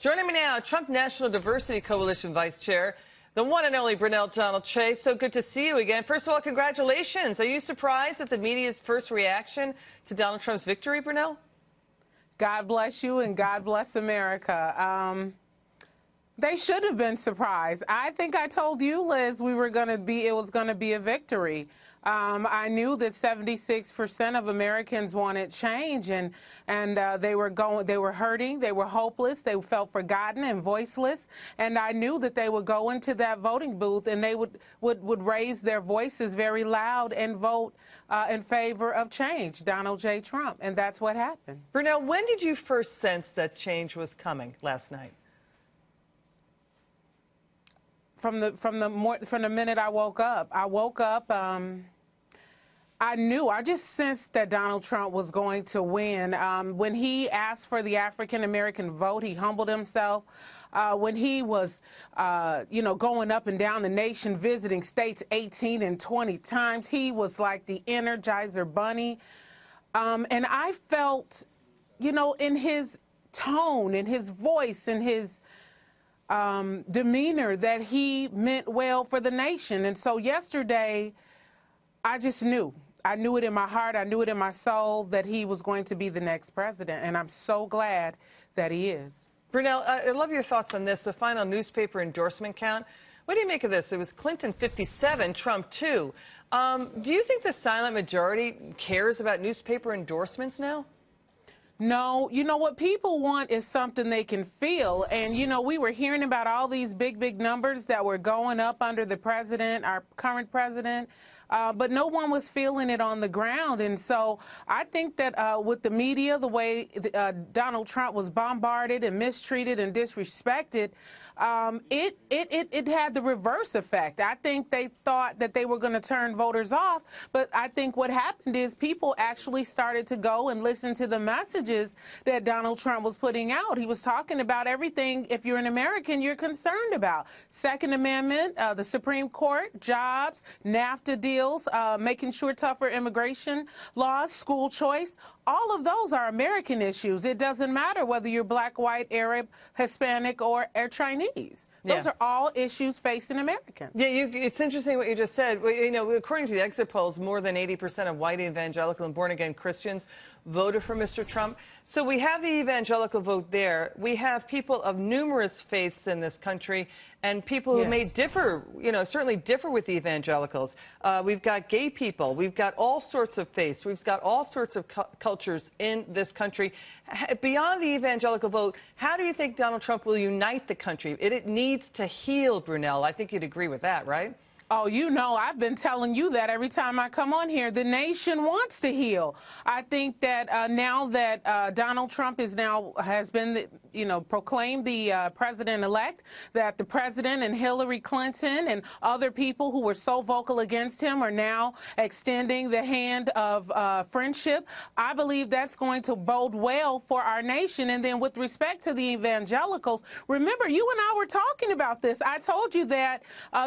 Joining me now, Trump National Diversity Coalition Vice Chair, the one and only Brunell Donald-Kyei. So good to see you again. First of all, congratulations. Are you surprised at the media's first reaction to Donald Trump's victory, Brunell? God bless you and God bless America. They should have been surprised. I think I told you, Liz, it was going to be a victory. I knew that 76% of Americans wanted change, and they were hurting, they were hopeless, they felt forgotten and voiceless, and I knew that they would go into that voting booth and they would raise their voices very loud and vote in favor of change, Donald J. Trump, and that's what happened. Brunell, when did you first sense that change was coming last night? From the minute I woke up. I knew, I just sensed that Donald Trump was going to win. When he asked for the African-American vote, he humbled himself. When he was, going up and down the nation, visiting states 18 and 20 times, he was like the Energizer Bunny. And I felt, in his tone, in his voice, in his demeanor that he meant well for the nation. And so yesterday, I just knew. I knew it in my heart, I knew it in my soul that he was going to be the next president, and I'm so glad that he is. Brunell, I love your thoughts on this, the final newspaper endorsement count. What do you make of this? It was Clinton 57, Trump 2. Do you think the silent majority cares about newspaper endorsements now? No, what people want is something they can feel. And, we were hearing about all these big numbers that were going up under the president, our current president, but no one was feeling it on the ground. And so I think that with the media, the way Donald Trump was bombarded and mistreated and disrespected, it had the reverse effect. I think they thought that they were going to turn voters off, but I think what happened is people actually started to go and listen to the messages that Donald Trump was putting out. He was talking about everything, if you're an American, you're concerned about. Second Amendment, the Supreme Court, jobs, NAFTA deals, making sure tougher immigration laws, school choice. All of those are American issues. It doesn't matter whether you're black, white, Arab, Hispanic, or Chinese. Those are all issues facing Americans. Yeah, it's interesting what you just said. According to the exit polls, more than 80% of white evangelical and born-again Christians voted for Mr. Trump. So we have the evangelical vote there. We have people of numerous faiths in this country and people who may differ, certainly differ with the evangelicals. We've got gay people. We've got all sorts of faiths. We've got all sorts of cultures in this country. Beyond the evangelical vote, how do you think Donald Trump will unite the country? It needs to heal, Brunell. I think you'd agree with that, right? Oh, I've been telling you that every time I come on here. The nation wants to heal. I think that now that Donald Trump has been, proclaimed the president-elect, that the president and Hillary Clinton and other people who were so vocal against him are now extending the hand of friendship. I believe that's going to bode well for our nation. And then with respect to the evangelicals, remember, you and I were talking about this. I told you that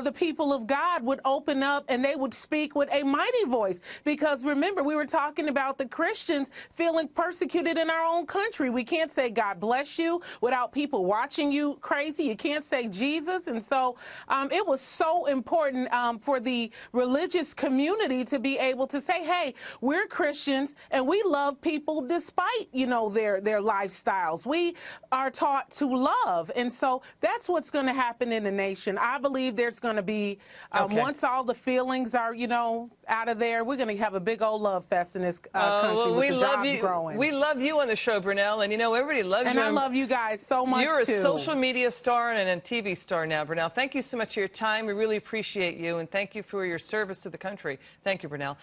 the people of God would open up and they would speak with a mighty voice, because remember, we were talking about the Christians feeling persecuted in our own country. We can't say God bless you without people watching you crazy. You can't say Jesus. And so it was so important for the religious community to be able to say, hey, we're Christians and we love people despite their lifestyles. We are taught to love, and so that's what's going to happen in the nation. I believe there's going to be once all the feelings are, out of there, we're going to have a big old love fest in this country with the jobs growing. We love you on the show, Brunell, and everybody loves you. And I love you guys so much, You're a too. social media star and a TV star now, Brunell. Thank you so much for your time. We really appreciate you, and thank you for your service to the country. Thank you, Brunell.